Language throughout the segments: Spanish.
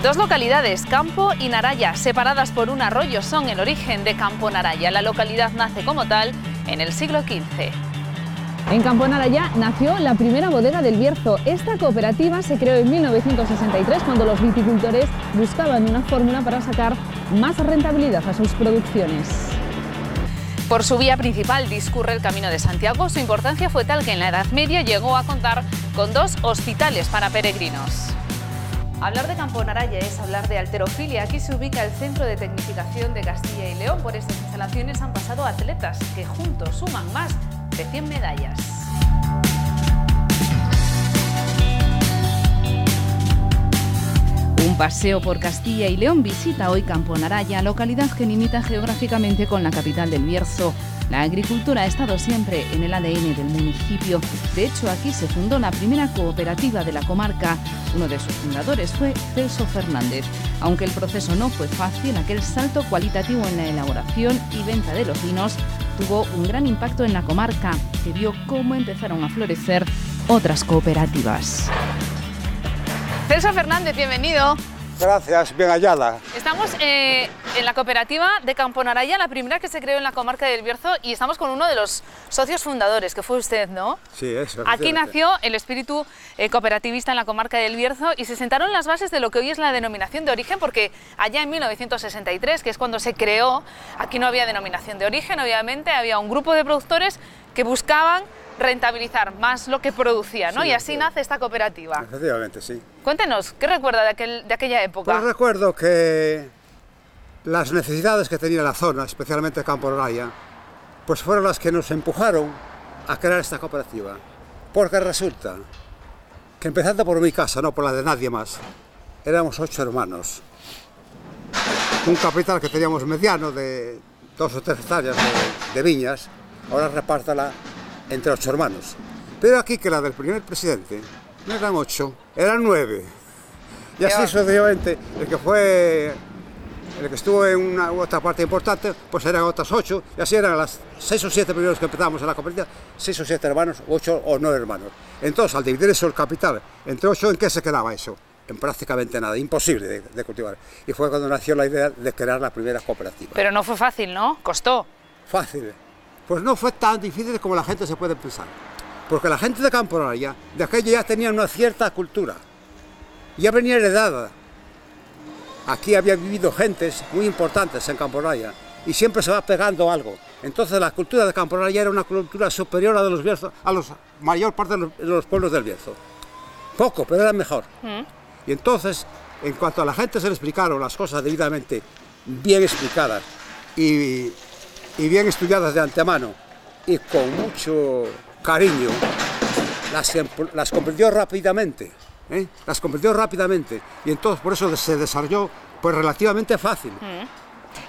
Dos localidades, Campo y Naraya, separadas por un arroyo, son el origen de Campo Naraya. La localidad nace como tal en el siglo XV. En Campo Naraya nació la primera bodega del Bierzo. Esta cooperativa se creó en 1963 cuando los viticultores buscaban una fórmula para sacar más rentabilidad a sus producciones. Por su vía principal discurre el Camino de Santiago. Su importancia fue tal que en la Edad Media llegó a contar con 2 hospitales para peregrinos. Hablar de Campo Naraya es hablar de halterofilia. Aquí se ubica el Centro de Tecnificación de Castilla y León. Por estas instalaciones han pasado atletas que juntos suman más de 100 medallas. Un paseo por Castilla y León visita hoy Campo Naraya, localidad que limita geográficamente con la capital del Bierzo. La agricultura ha estado siempre en el ADN del municipio. De hecho, aquí se fundó la primera cooperativa de la comarca. Uno de sus fundadores fue Celso Fernández. Aunque el proceso no fue fácil, aquel salto cualitativo en la elaboración y venta de los vinos tuvo un gran impacto en la comarca, que vio cómo empezaron a florecer otras cooperativas. Celso Fernández, bienvenido. Gracias, bien hallada. Estamos en la cooperativa de Campo Naraya, la primera que se creó en la comarca del Bierzo, y estamos con uno de los socios fundadores, que fue usted, ¿no? Sí, eso. Aquí nació el espíritu cooperativista en la comarca del Bierzo y se sentaron las bases de lo que hoy es la denominación de origen, porque allá en 1963, que es cuando se creó, aquí no había denominación de origen, obviamente, había un grupo de productores que buscaban rentabilizar más lo que producía, ¿no? Sí, y así nace esta cooperativa. Efectivamente, sí. Cuéntenos, ¿qué recuerda de aquella época? Pues recuerdo que las necesidades que tenía la zona, especialmente Campo Naraya, pues fueron las que nos empujaron a crear esta cooperativa. Porque resulta que, empezando por mi casa, no por la de nadie más, éramos 8 hermanos. Un capital que teníamos mediano de 2 o 3 hectáreas de viñas, ahora repártala entre 8 hermanos. Pero aquí, que la del primer presidente no eran 8, eran 9. Y así sucesivamente, el que estuvo en una u otra parte importante, pues eran otras 8, y así eran las 6 o 7 primeros que empezamos en la cooperativa, 6 o 7 hermanos, 8 o 9 hermanos. Entonces, al dividir eso el capital entre 8, ¿en qué se quedaba eso? En prácticamente nada, imposible de cultivar. Y fue cuando nació la idea de crear la primera cooperativa. Pero no fue fácil, ¿no? Costó. Fácil. Pues no fue tan difícil como la gente se puede pensar, porque la gente de Campo Naraya, de aquello ya tenía una cierta cultura, ya venía heredada. Aquí había vivido gentes muy importantes en Campo Naraya y siempre se va pegando algo. Entonces la cultura de Campo Naraya era una cultura superior a de los Bierzos, a la mayor parte de los pueblos del Bierzo. Poco, pero era mejor. Y entonces, en cuanto a la gente se le explicaron las cosas debidamente bien explicadas y bien estudiadas de antemano y con mucho cariño, las comprendió rápidamente, las comprendió rápidamente, y entonces por eso se desarrolló pues relativamente fácil.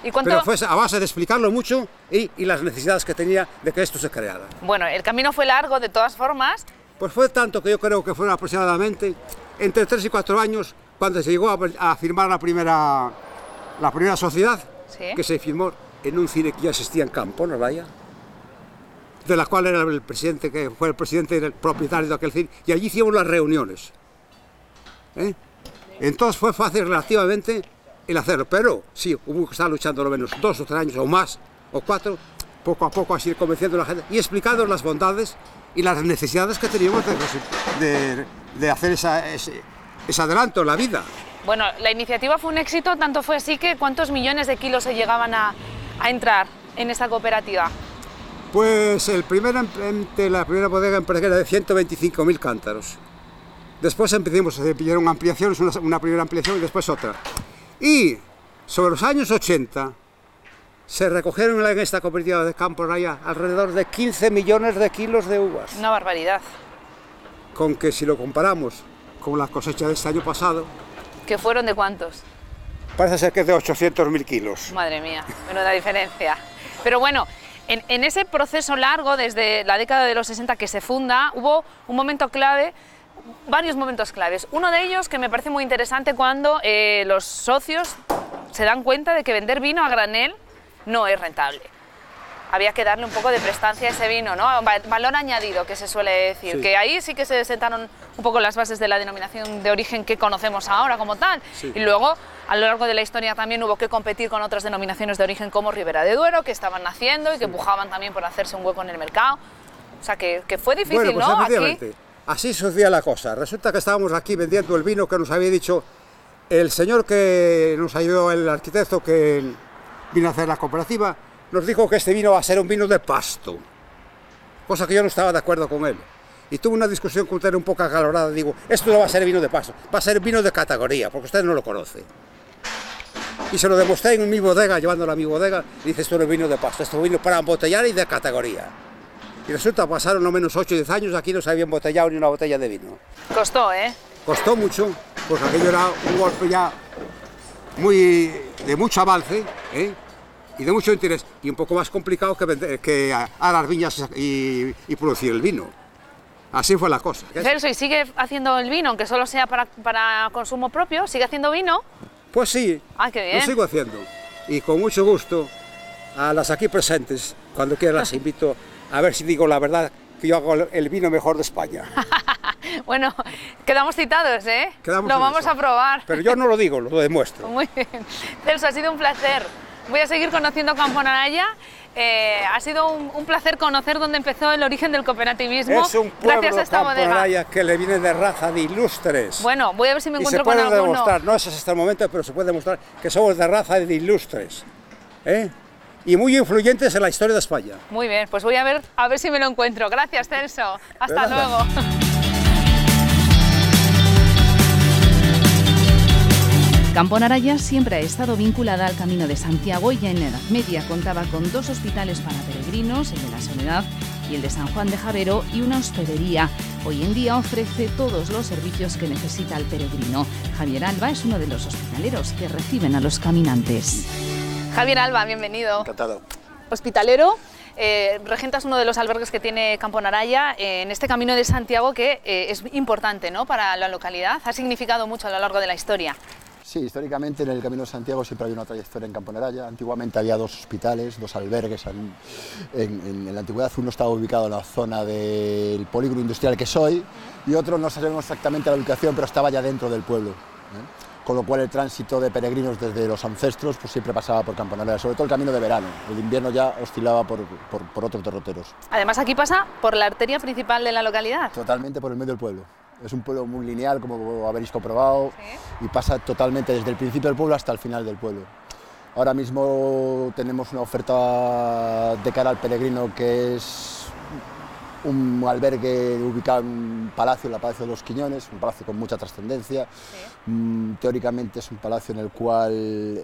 Pero fue a base de explicarlo mucho y las necesidades que tenía de que esto se creara. Bueno, el camino fue largo de todas formas. Pues fue tanto que yo creo que fueron aproximadamente entre 3 y 4 años cuando se llegó a firmar la primera sociedad, ¿sí?, que se firmó en un cine que ya existía en Campo Naraya, de la cual era el presidente, que fue el presidente y el propietario de aquel cine, y allí hicimos las reuniones. Entonces fue fácil relativamente el hacerlo, pero sí, hubo que estar luchando lo menos 2 o 3 años o más, o 4, poco a poco, así convenciendo a la gente y explicando las bondades y las necesidades que teníamos de hacer ese adelanto en la vida. Bueno, la iniciativa fue un éxito, tanto fue así que ¿cuántos millones de kilos se llegaban a entrar en esta cooperativa? Pues la primera bodega era de 125.000 cántaros. Después se pidieron ampliaciones, una primera ampliación y después otra. Y sobre los años 80 se recogieron en esta cooperativa de Campo Naraya alrededor de 15 millones de kilos de uvas. Una barbaridad. Con que si lo comparamos con la cosecha de este año pasado... ¿Que fueron de cuántos? Parece ser que es de 800.000 kilos. Madre mía, menuda diferencia. Pero bueno, en ese proceso largo, desde la década de los 60 que se funda, hubo un momento clave, varios momentos claves. Uno de ellos que me parece muy interesante cuando los socios se dan cuenta de que vender vino a granel no es rentable. Había que darle un poco de prestancia a ese vino, ¿no? Valor añadido, que se suele decir, sí. Que ahí sí que se sentaron un poco las bases de la denominación de origen que conocemos ahora como tal. Sí. Y luego, a lo largo de la historia también hubo que competir con otras denominaciones de origen como Ribera de Duero, que estaban naciendo y que pujaban también por hacerse un hueco en el mercado. O sea, que fue difícil, bueno, pues ¿no? efectivamente, así sucedía la cosa. Resulta que estábamos aquí vendiendo el vino que nos había dicho el señor que nos ayudó, el arquitecto que vino a hacer la cooperativa, nos dijo que este vino va a ser un vino de pasto, cosa que yo no estaba de acuerdo con él. Y tuve una discusión con usted un poco acalorada. Digo, esto no va a ser vino de pasto, va a ser vino de categoría, porque usted no lo conoce. Y se lo demostré en mi bodega, llevándolo a mi bodega, y dice, esto no es vino de pasto, esto es vino para embotellar y de categoría. Y resulta, pasaron no menos 8 o 10 años, aquí no se había embotellado ni una botella de vino. Costó, ¿eh? Costó mucho, porque aquello era un golpe ya de mucho avance, ¿eh? Y de mucho interés, y un poco más complicado que a las viñas y producir el vino. Así fue la cosa. Celso, ¿y sigue haciendo el vino, aunque solo sea para consumo propio? ¿Sigue haciendo vino? Pues sí, ¡Ah, qué bien! lo sigo haciendo. Y con mucho gusto, a las aquí presentes, cuando quieran las invito a ver si digo la verdad, que yo hago el vino mejor de España. Bueno, quedamos citados, ¿eh? Quedamos lo en vamos eso. a probar. Pero yo no lo digo, lo demuestro. Muy bien. Celso, ha sido un placer. Voy a seguir conociendo Camponaraya. Ha sido un placer conocer dónde empezó el origen del cooperativismo. Es un pueblo, gracias a esta bodega. Camponaraya, que le viene de raza de ilustres. Bueno, voy a ver si me Y se encuentro con puede alguno. demostrar, no es hasta el momento, pero se puede demostrar que somos de raza de ilustres, ¿eh? Y muy influyentes en la historia de España. Muy bien, pues voy a ver si me lo encuentro. Gracias, Celso. Hasta Gracias. luego. Camponaraya siempre ha estado vinculada al Camino de Santiago y ya en la Edad Media contaba con 2 hospitales para peregrinos, el de la Soledad y el de San Juan de Javero, y una hospedería. Hoy en día ofrece todos los servicios que necesita el peregrino. Javier Alba es uno de los hospitaleros que reciben a los caminantes. Javier Alba, bienvenido. Encantado. Hospitalero, regentas uno de los albergues que tiene Camponaraya en este Camino de Santiago que es importante, ¿no?, para la localidad. Ha significado mucho a lo largo de la historia. Sí, históricamente en el Camino de Santiago siempre hay una trayectoria en Camponaraya. Antiguamente había 2 hospitales, 2 albergues. En la antigüedad uno estaba ubicado en la zona del polígono industrial que soy y otro no sabemos exactamente la ubicación, pero estaba ya dentro del pueblo, ¿eh? Con lo cual el tránsito de peregrinos desde los ancestros pues siempre pasaba por Camponaraya, sobre todo el camino de verano. El invierno ya oscilaba por otros derroteros. Además, aquí pasa por la arteria principal de la localidad. Totalmente por el medio del pueblo. Es un pueblo muy lineal, como habréis comprobado, ¿sí? Y pasa totalmente desde el principio del pueblo hasta el final del pueblo. Ahora mismo tenemos una oferta de cara al peregrino que es un albergue ubicado en un palacio, la Palacio de los Quiñones, un palacio con mucha trascendencia. ¿Sí? Teóricamente es un palacio en el cual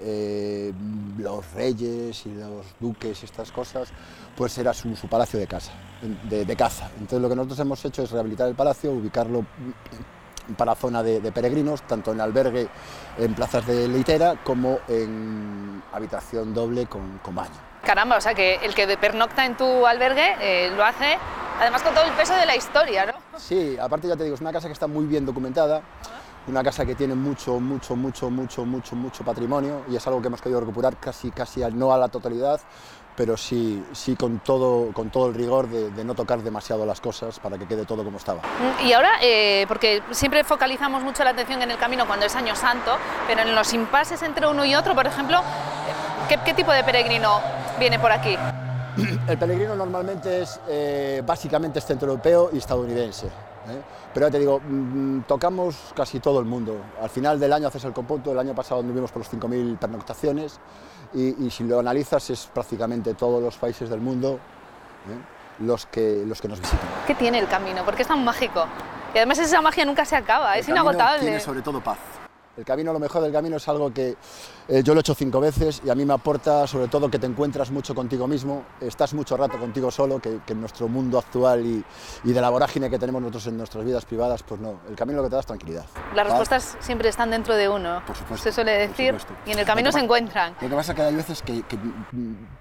los reyes y los duques y estas cosas, pues era su palacio de caza. Entonces lo que nosotros hemos hecho es rehabilitar el palacio, ubicarlo para zona de peregrinos, tanto en albergue en plazas de litera como en habitación doble con baño. Caramba, o sea que el que pernocta en tu albergue lo hace además con todo el peso de la historia, ¿no? Sí, aparte ya te digo, es una casa que está muy bien documentada, una casa que tiene mucho patrimonio y es algo que hemos querido recuperar casi no a la totalidad, pero sí con todo el rigor de no tocar demasiado las cosas para que quede todo como estaba. Y ahora, porque siempre focalizamos mucho la atención en el camino cuando es Año Santo, pero en los impases entre uno y otro, por ejemplo, ¿qué tipo de peregrino viene por aquí? El peregrino normalmente es básicamente centroeuropeo y estadounidense, ¿eh? Pero ya te digo, tocamos casi todo el mundo. Al final del año haces el cómputo, el año pasado anduvimos por los 5.000 pernoctaciones y si lo analizas es prácticamente todos los países del mundo, ¿eh?, los que nos visitan. ¿Qué tiene el camino? ¿Por qué es tan mágico? Y además esa magia nunca se acaba, es inagotable. Tiene sobre todo paz. El camino, lo mejor del camino es algo que yo lo he hecho 5 veces y a mí me aporta sobre todo que te encuentras mucho contigo mismo, estás mucho rato contigo solo, que en nuestro mundo actual y de la vorágine que tenemos nosotros en nuestras vidas privadas, pues no, el camino lo que te da es tranquilidad. Las respuestas siempre están dentro de uno, por supuesto, se suele decir, y en el camino se encuentran. Lo que pasa es que hay veces que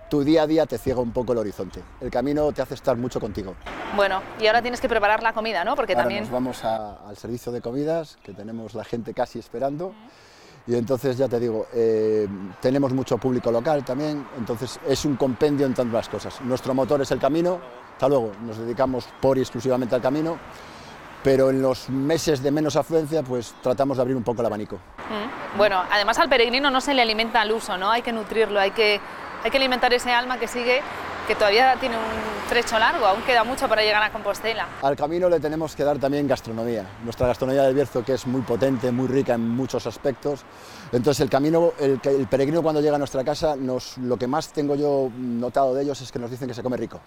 tu día a día te ciega un poco el horizonte, el camino te hace estar mucho contigo. Bueno, y ahora tienes que preparar la comida, ¿no? Porque ahora también... nos vamos al servicio de comidas, que tenemos la gente casi esperando. Y entonces ya te digo, tenemos mucho público local también, entonces es un compendio en tantas cosas. Nuestro motor es el camino, hasta luego, nos dedicamos por y exclusivamente al camino, pero en los meses de menos afluencia pues tratamos de abrir un poco el abanico. Bueno, además al peregrino no se le alimenta al uso, ¿no? Hay que nutrirlo, hay que alimentar ese alma que sigue, que todavía tiene un trecho largo, aún queda mucho para llegar a Compostela. Al camino le tenemos que dar también gastronomía, nuestra gastronomía del Bierzo, que es muy potente, muy rica en muchos aspectos. Entonces el camino, el peregrino cuando llega a nuestra casa, lo que más tengo yo notado de ellos es que nos dicen que se come rico.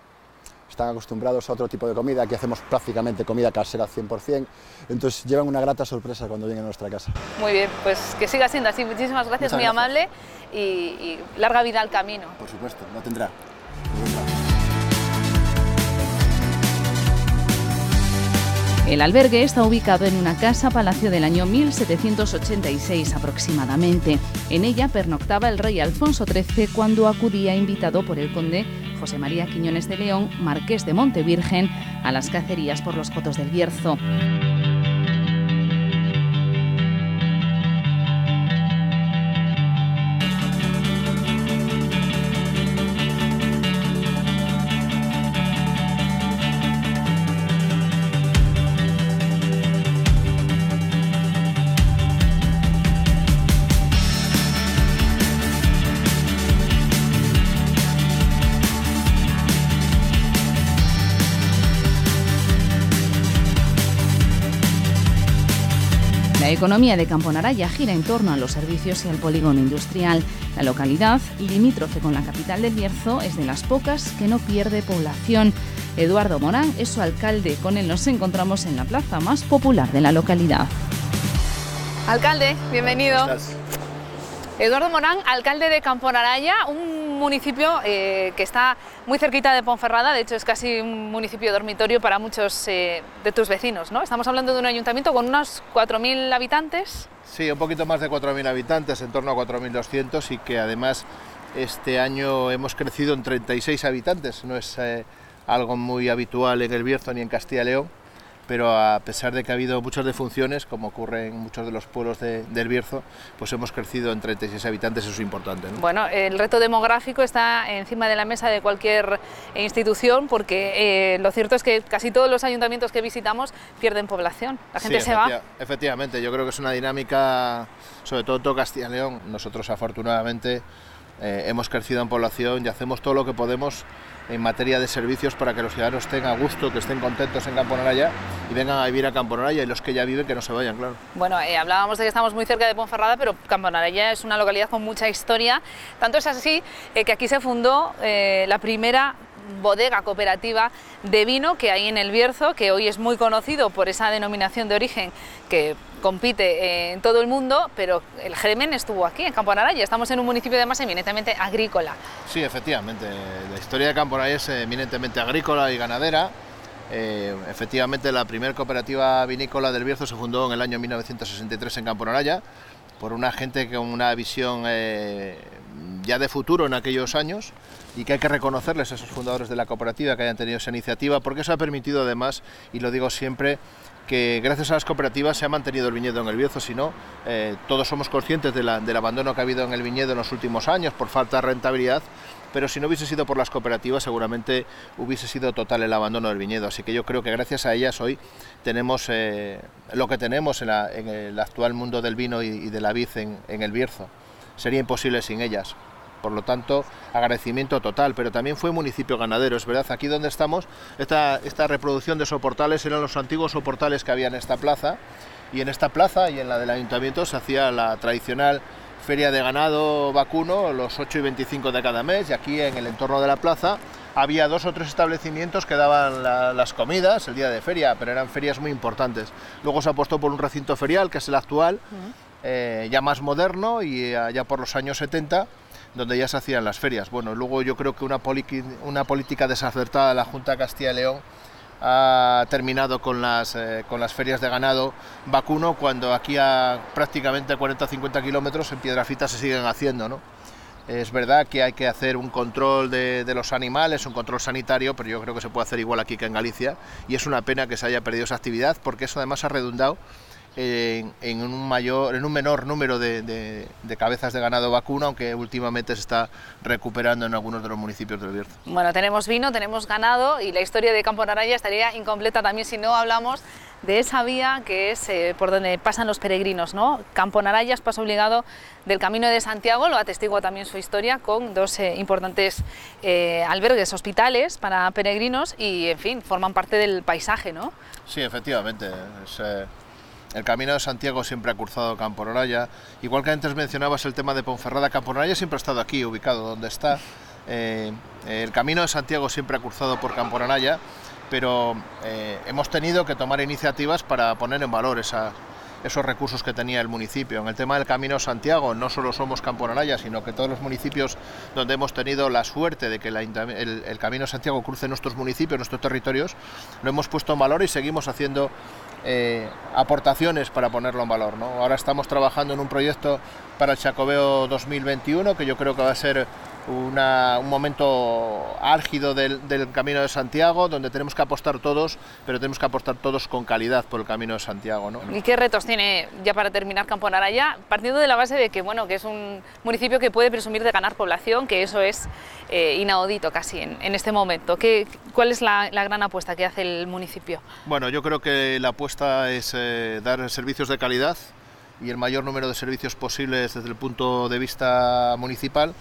Están acostumbrados a otro tipo de comida, aquí hacemos prácticamente comida casera 100%, entonces llevan una grata sorpresa cuando lleguen a nuestra casa. Muy bien, pues que siga siendo así, muchísimas gracias, muy amable y larga vida al camino. Por supuesto, no tendrá. El albergue está ubicado en una casa-palacio del año 1786 aproximadamente. En ella pernoctaba el rey Alfonso XIII cuando acudía invitado por el conde José María Quiñones de León, marqués de Montevirgen, a las cacerías por los cotos del Bierzo. La economía de Camponaraya gira en torno a los servicios y al polígono industrial. La localidad, limítrofe con la capital del Bierzo, es de las pocas que no pierde población. Eduardo Morán es su alcalde. Con él nos encontramos en la plaza más popular de la localidad. Alcalde, bienvenido. Eduardo Morán, alcalde de Camponaraya, un municipio que está muy cerquita de Ponferrada, de hecho es casi un municipio dormitorio para muchos de tus vecinos, ¿no? Estamos hablando de un ayuntamiento con unos 4.000 habitantes. Sí, un poquito más de 4.000 habitantes, en torno a 4.200, y que además este año hemos crecido en 36 habitantes, no es algo muy habitual en el Bierzo ni en Castilla y León, pero a pesar de que ha habido muchas defunciones, como ocurre en muchos de los pueblos del Bierzo, pues hemos crecido en 36 habitantes, eso es importante, ¿no? Bueno, el reto demográfico está encima de la mesa de cualquier institución, porque lo cierto es que casi todos los ayuntamientos que visitamos pierden población, la gente se va. Efectivamente, yo creo que es una dinámica, sobre todo Castilla y León. Nosotros afortunadamente hemos crecido en población y hacemos todo lo que podemos en materia de servicios para que los ciudadanos estén a gusto, que estén contentos en Camponaraya y vengan a vivir a Camponaraya, y los que ya viven que no se vayan, claro. Bueno, hablábamos de que estamos muy cerca de Ponferrada, pero Camponaraya es una localidad con mucha historia, tanto es así que aquí se fundó la primera bodega cooperativa de vino que hay en el Bierzo, que hoy es muy conocido por esa denominación de origen que compite en todo el mundo, pero el germen estuvo aquí, en Camponaraya. Estamos en un municipio además eminentemente agrícola. Sí, efectivamente, la historia de Camponaraya es eminentemente agrícola y ganadera. Efectivamente, la primera cooperativa vinícola del Bierzo se fundó en el año 1963 en Camponaraya, por una gente con una visión ya de futuro en aquellos años, y que hay que reconocerles a esos fundadores de la cooperativa que hayan tenido esa iniciativa, porque eso ha permitido además, y lo digo siempre, que gracias a las cooperativas se ha mantenido el viñedo en el Bierzo. Si no, todos somos conscientes del abandono que ha habido en el viñedo en los últimos años por falta de rentabilidad, pero si no hubiese sido por las cooperativas seguramente hubiese sido total el abandono del viñedo. Así que yo creo que gracias a ellas hoy tenemos lo que tenemos en el actual mundo del vino y de la vid en el Bierzo. Sería imposible sin ellas. Por lo tanto, agradecimiento total, pero también fue municipio ganadero, es verdad. Aquí donde estamos, esta reproducción de soportales eran los antiguos soportales que había en esta plaza, y en esta plaza y en la del ayuntamiento se hacía la tradicional feria de ganado vacuno los 8 y 25 de cada mes, y aquí en el entorno de la plaza había 2 o 3 establecimientos que daban las comidas el día de feria, pero eran ferias muy importantes. Luego se apostó por un recinto ferial, que es el actual, ya más moderno, y ya por los años 70, donde ya se hacían las ferias. Bueno, luego yo creo que una política desacertada de la Junta de Castilla y León ha terminado con las ferias de ganado vacuno, cuando aquí a prácticamente 40 o 50 kilómetros en Piedrafita se siguen haciendo, ¿no? Es verdad que hay que hacer un control de los animales, un control sanitario, pero yo creo que se puede hacer igual aquí que en Galicia, y es una pena que se haya perdido esa actividad, porque eso además ha redundado en un menor número de cabezas de ganado vacuno, aunque últimamente se está recuperando en algunos de los municipios del Bierzo. Bueno, tenemos vino, tenemos ganado y la historia de Campo Naraya estaría incompleta también si no hablamos de esa vía que es por donde pasan los peregrinos, ¿no? Campo Naraya es paso obligado del Camino de Santiago, lo atestigua también su historia con dos importantes albergues, hospitales para peregrinos y, en fin, forman parte del paisaje, ¿no? Sí, efectivamente. El Camino de Santiago siempre ha cruzado Campo Naraya, igual que antes mencionabas el tema de Ponferrada. Campo Naraya siempre ha estado aquí, ubicado donde está. El Camino de Santiago siempre ha cruzado por Campo Naraya, pero hemos tenido que tomar iniciativas para poner en valor esos recursos que tenía el municipio. En el tema del Camino de Santiago no solo somos Campo Naraya, sino que todos los municipios donde hemos tenido la suerte de que el Camino de Santiago cruce nuestros municipios, nuestros territorios, lo hemos puesto en valor y seguimos haciendo aportaciones para ponerlo en valor, ¿no? Ahora estamos trabajando en un proyecto para el Xacobeo 2021, que yo creo que va a ser un momento álgido del Camino de Santiago, donde tenemos que apostar todos, pero tenemos que apostar todos con calidad por el Camino de Santiago, ¿no? ¿Y qué retos tiene, ya para terminar, Campo Naraya? Partiendo de la base de que, bueno, que es un municipio que puede presumir de ganar población, que eso es inaudito casi en este momento. ¿Cuál es la gran apuesta que hace el municipio? Bueno, yo creo que la apuesta es dar servicios de calidad y el mayor número de servicios posibles desde el punto de vista municipal,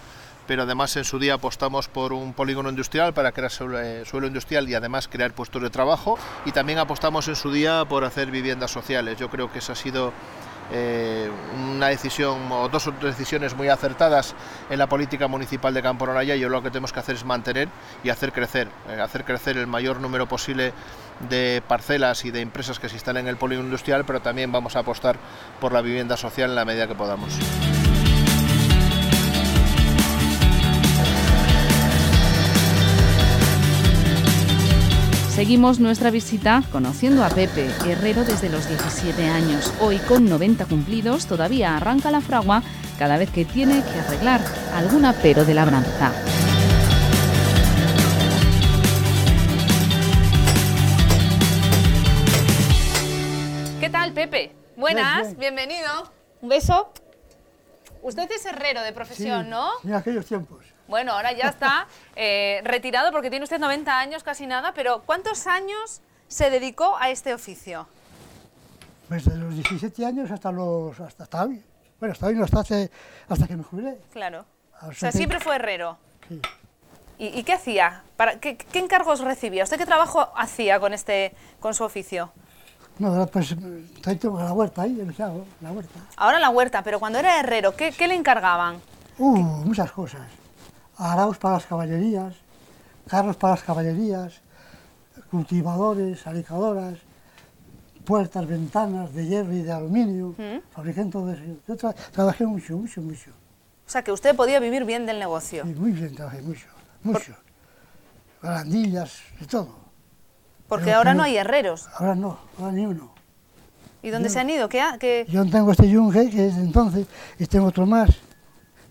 pero además en su día apostamos por un polígono industrial para crear suelo industrial y además crear puestos de trabajo, y también apostamos en su día por hacer viviendas sociales. Yo creo que esa ha sido una decisión o dos decisiones muy acertadas en la política municipal de Campo Naraya, y lo que tenemos que hacer es mantener y hacer crecer el mayor número posible de parcelas y de empresas que se instalen en el polígono industrial, pero también vamos a apostar por la vivienda social en la medida que podamos. Seguimos nuestra visita conociendo a Pepe, herrero desde los 17 años. Hoy, con 90 cumplidos, todavía arranca la fragua cada vez que tiene que arreglar algún apero de labranza. ¿Qué tal, Pepe? Buenas, bienvenido. Un beso. Usted es herrero de profesión, sí, ¿no? En aquellos tiempos. Bueno, ahora ya está retirado porque tiene usted 90 años, casi nada, pero ¿cuántos años se dedicó a este oficio? Pues desde los 17 años hasta hoy. Bueno, hasta hoy no, hasta que me jubilé. Claro. O sea, siempre fue herrero. Sí. ¿Y qué hacía? ¿Qué encargos recibía? ¿Usted qué trabajo hacía con su oficio? No, ahora pues tengo la huerta ahí, la huerta. Ahora la huerta, pero cuando era herrero, ¿qué le encargaban? Muchas cosas. Araos para las caballerías, carros para las caballerías, cultivadores, alicadoras, puertas, ventanas de hierro y de aluminio, fabricante de eso. Yo trabajé mucho. O sea, que usted podía vivir bien del negocio. Sí, muy bien, trabajé mucho. Barandillas, de todo. Porque ahora no hay herreros. Ahora no, ahora ni uno. ¿Y dónde se han ido? Yo tengo este yunque, que es de entonces, y tengo otro más.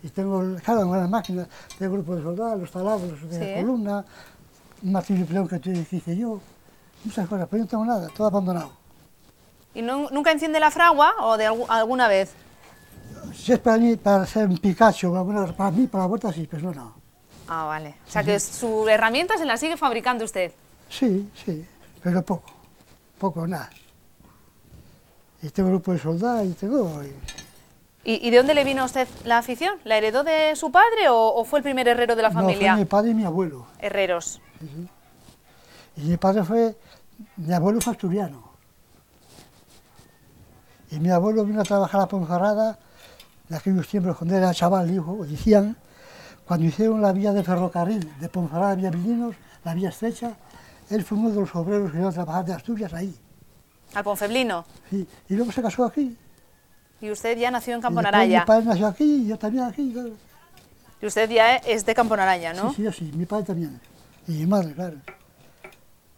Y tengo, claro, una máquina, tengo grupo de soldados, los taladros de la columna, un martillo pleón que hice yo, muchas cosas, pero yo no tengo nada, todo abandonado. ¿Y nunca enciende la fragua o de alguna vez? Si es para mí, para ser un Picasso, para mí, para la vuelta sí, pero no. Ah, vale. O sea, que su herramienta se la sigue fabricando usted. Sí, pero poco, nada. Y tengo grupo de soldados y tengo... ¿Y de dónde le vino a usted la afición? ¿La heredó de su padre o fue el primer herrero de la familia? No, fue mi padre y mi abuelo. Herreros. Sí. Y mi abuelo fue asturiano. Y mi abuelo vino a trabajar a Ponferrada, de aquellos tiempos cuando era chaval, decían, cuando hicieron la vía de ferrocarril de Ponferrada a Villavilinos, la vía estrecha, él fue uno de los obreros que iba a trabajar de Asturias ahí. ¿Al Ponfeblino? Sí, y luego se casó aquí. ¿Y usted ya nació en Campo Naraya? Mi padre nació aquí y yo también aquí. Claro. Y usted ya es de Campo Naraya, ¿no? Sí, yo sí, mi padre también. Y mi madre, claro.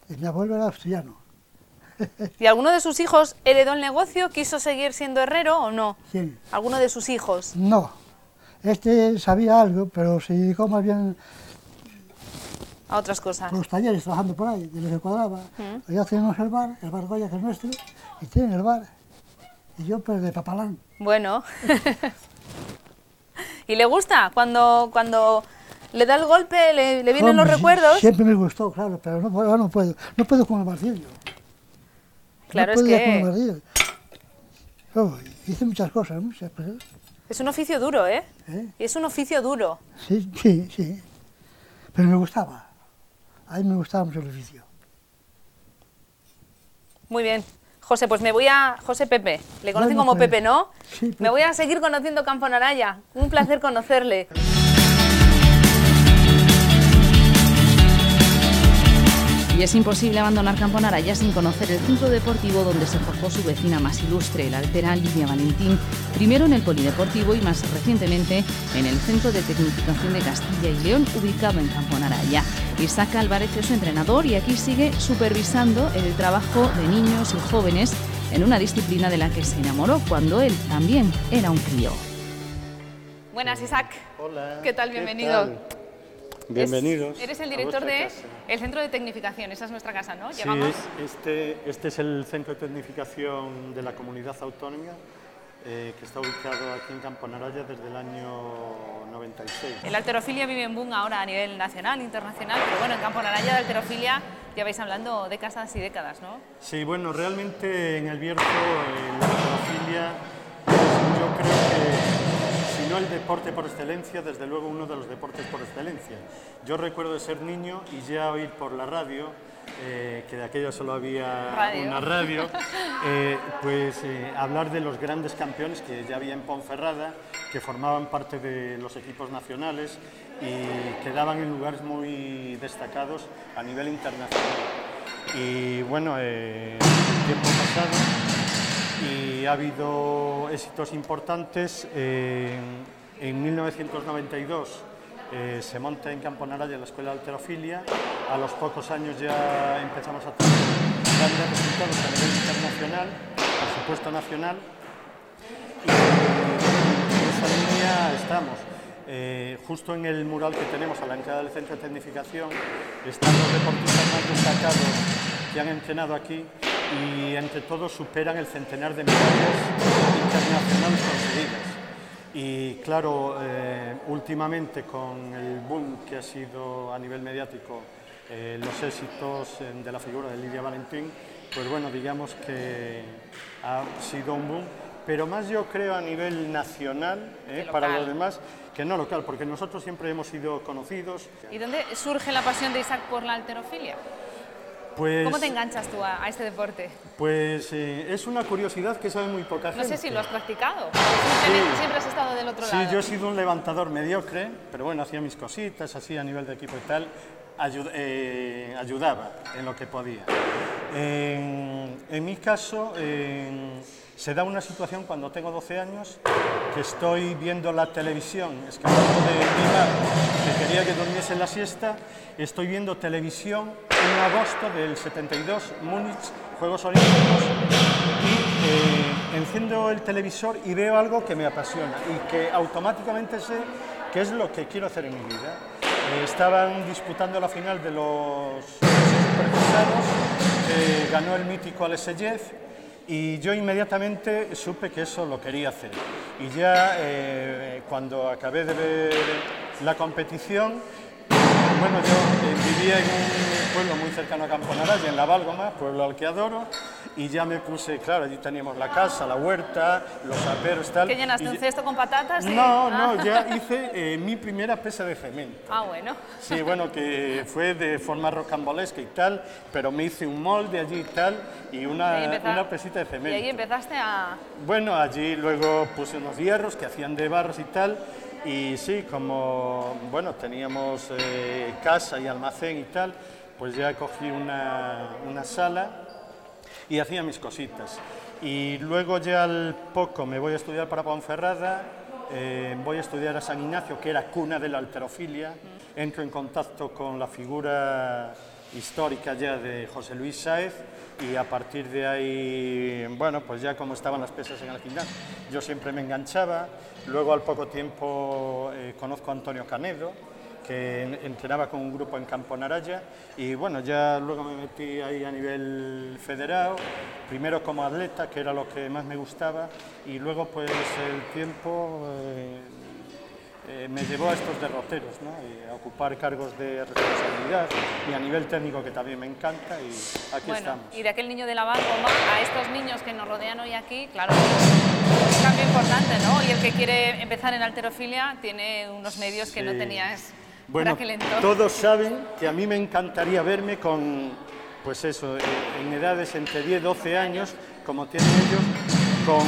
Y mi abuelo era asturiano. ¿Y alguno de sus hijos heredó el negocio? ¿Quiso seguir siendo herrero o no? ¿Quién? ¿Alguno de sus hijos? No. Este sabía algo, pero se dedicó más bien a otras cosas. A los talleres, trabajando por ahí, de lo que cuadraba. Ya tenemos el bar Goya, que es nuestro, y tienen el bar. Y yo pues de papalán. Bueno. ¿Y le gusta? Cuando le da el golpe, le vienen los recuerdos. Siempre me gustó, claro, pero no puedo con el martillo. Claro, no es podía que... con el martillo. No, hice muchas cosas, pero... Es un oficio duro, ¿eh? ¿Eh? Es un oficio duro. Sí. Pero me gustaba. A mí me gustaba mucho el oficio. Muy bien. José, pues me voy a... José Pepe, le conocen Bueno, como pues, Pepe, ¿no? sí, Pepe. Me voy a seguir conociendo Campo Naraya. Un placer conocerle. Y es imposible abandonar Campo Naraya sin conocer el centro deportivo donde se forjó su vecina más ilustre, la altera Lidia Valentín, primero en el Polideportivo y más recientemente en el Centro de Tecnificación de Castilla y León, ubicado en Campo Naraya. Isaac Álvarez es su entrenador y aquí sigue supervisando el trabajo de niños y jóvenes en una disciplina de la que se enamoró cuando él también era un crío. Buenas, Isaac. Hola. ¿Qué tal? Bienvenido. Bienvenidos. Eres el a director vuestra del casa. Centro de Tecnificación, esa es nuestra casa, ¿no? Sí, Llegamos. este es el Centro de Tecnificación de la Comunidad Autónoma, que está ubicado aquí en Campo Naraya desde el año 96. La halterofilia vive en boom ahora a nivel nacional, internacional, pero bueno, en Campo Naraya de halterofilia ya vais hablando décadas y décadas, ¿no? Sí, bueno, realmente en el Bierzo la halterofilia, yo creo que si no el deporte por excelencia, desde luego uno de los deportes por excelencia. Yo recuerdo de ser niño y ya oír por la radio, que de aquella solo había una radio, hablar de los grandes campeones que ya había en Ponferrada, que formaban parte de los equipos nacionales y quedaban en lugares muy destacados a nivel internacional. Y bueno, el tiempo pasado y ha habido éxitos importantes. En 1992 se monta en Campo Naraya la Escuela de Halterofilia. A los pocos años ya empezamos a tener grandes resultados a nivel internacional, por supuesto nacional, y en esa línea estamos. Justo en el mural que tenemos a la entrada del Centro de Tecnificación están los deportistas más destacados que han entrenado aquí y entre todos superan el centenar de medallas internacionales conseguidas. Y claro, últimamente con el boom que ha sido a nivel mediático, los éxitos de la figura de Lidia Valentín, pues bueno, digamos que ha sido un boom, pero más yo creo a nivel nacional, para los demás, que no local, porque nosotros siempre hemos sido conocidos. ¿Y dónde surge la pasión de Isaac por la halterofilia? Pues, ¿Cómo te enganchas tú a este deporte? Pues es una curiosidad que sabe muy poca gente. No sé si lo has practicado, siempre has estado del otro lado. Sí, yo he sido un levantador mediocre, pero bueno, hacía mis cositas, así a nivel de equipo y tal, ayudaba en lo que podía. En mi caso, se da una situación cuando tengo 12 años, que estoy viendo la televisión, escapando de mi madre, que quería que durmiese en la siesta, estoy viendo televisión en agosto del 72, Múnich, Juegos Olímpicos, y enciendo el televisor y veo algo que me apasiona y que automáticamente sé que es lo que quiero hacer en mi vida. Estaban disputando la final de los superpesados, ganó el mítico Alexeyev, y yo inmediatamente supe que eso lo quería hacer. Y ya cuando acabé de ver la competición, bueno, yo vivía en un pueblo muy cercano a Campo Naraya, en La Válgoma, pueblo al que adoro, y ya me puse, claro, allí teníamos la casa, la huerta, los aperos, tal. ¿Qué llenaste, un cesto con patatas? No, ya hice mi primera pesa de cemento. Ah, bueno. Sí, bueno, que fue de forma rocambolesca y tal, pero me hice un molde allí y tal, y una pesita de cemento. Y ahí empezaste a... Bueno, allí luego puse unos hierros que hacían de barros y tal, y sí, como, bueno, teníamos casa y almacén y tal, pues ya cogí una sala y hacía mis cositas. Y luego ya al poco me voy a estudiar para Ponferrada, voy a estudiar a San Ignacio, que era cuna de la halterofilia, entro en contacto con la figura histórica ya de José Luis Sáez, y a partir de ahí, bueno, pues ya como estaban las pesas en el gimnasio, yo siempre me enganchaba. Luego al poco tiempo conozco a Antonio Canedo, que entrenaba con un grupo en Camponaraya y bueno, ya luego me metí ahí a nivel federado, primero como atleta, que era lo que más me gustaba, y luego pues el tiempo me llevó a estos derroteros, ¿no? Y a ocupar cargos de responsabilidad y a nivel técnico, que también me encanta, y aquí estamos. Y de aquel niño de la Banco a estos niños que nos rodean hoy aquí, claro, es un cambio importante, ¿no? Y el que quiere empezar en halterofilia tiene unos medios que no tenías por aquel entonces. Todos saben que a mí me encantaría verme con, pues eso, en edades entre 10 y 12 años, como tienen ellos, con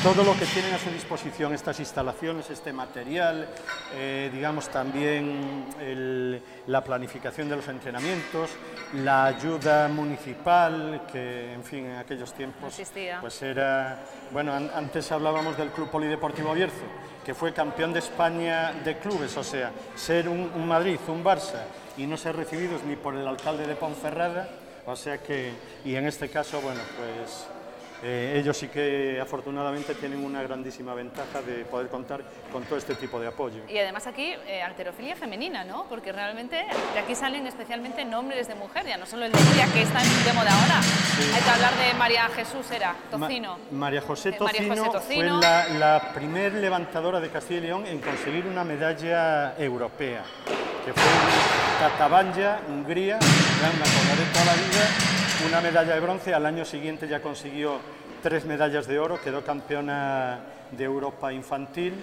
todo lo que tienen a su disposición, estas instalaciones, este material, digamos también la planificación de los entrenamientos, la ayuda municipal, que en fin en aquellos tiempos pues era, bueno, antes hablábamos del Club Polideportivo Bierzo, que fue campeón de España de clubes, o sea, ser un Madrid, un Barça y no ser recibidos ni por el alcalde de Ponferrada, o sea que, y en este caso, bueno, pues ellos sí que afortunadamente tienen una grandísima ventaja de poder contar con todo este tipo de apoyo. Y además aquí halterofilia femenina, ¿no? Porque realmente de aquí salen especialmente nombres de mujer, ya no solo el de Lidia, que está de moda ahora. Sí. Hay que hablar de María Jesús Tocino. María José Tocino fue la primer levantadora de Castilla y León en conseguir una medalla europea, que fue en Tatabanya, Hungría, me acordaré toda la vida. Una medalla de bronce, al año siguiente ya consiguió 3 medallas de oro, quedó campeona de Europa infantil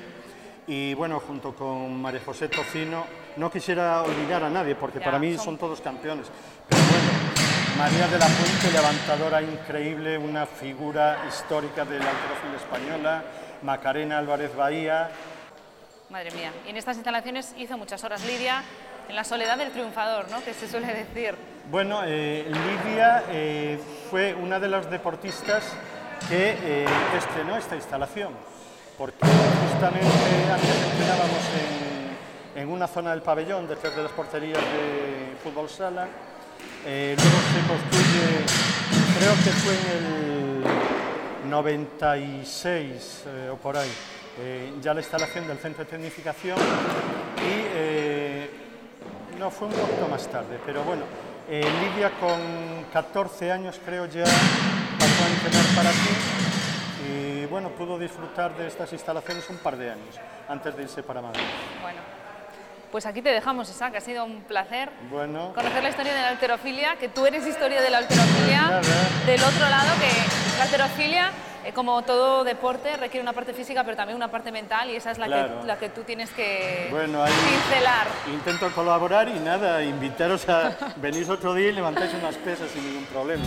y bueno, junto con María José Tocino, no quisiera olvidar a nadie porque para mí son todos campeones, pero bueno, María de la Puente, levantadora increíble, una figura histórica de la halterofilia española, Macarena Álvarez Bahía. Madre mía, y en estas instalaciones hizo muchas horas Lidia, en la soledad del triunfador, ¿no?, que se suele decir. Bueno, Lidia fue una de las deportistas que estrenó esta instalación, porque justamente antes entrenábamos en una zona del pabellón, detrás de las porterías de fútbol sala, luego se construye, creo que fue en el 96 o por ahí, ya la instalación del centro de tecnificación y no, fue un poquito más tarde, pero bueno, Lidia con 14 años creo ya pasó a entrenar para aquí y bueno, pudo disfrutar de estas instalaciones un par de años antes de irse para Madrid. Bueno, pues aquí te dejamos, Isaac, ha sido un placer conocer la historia de la halterofilia, que tú eres historia de la halterofilia, del otro lado, que la halterofilia, como todo deporte, requiere una parte física, pero también una parte mental, y esa es la que tú tienes que pincelar. Intento colaborar y nada, invitaros a venir otro día y levantáis unas pesas sin ningún problema.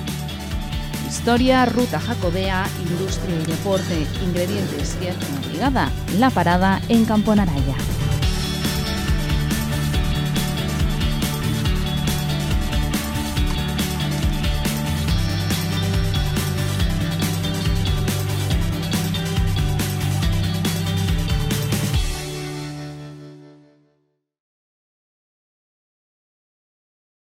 Historia, ruta jacobea, industria y deporte, ingredientes y acción obligada. La parada en Camponaraya.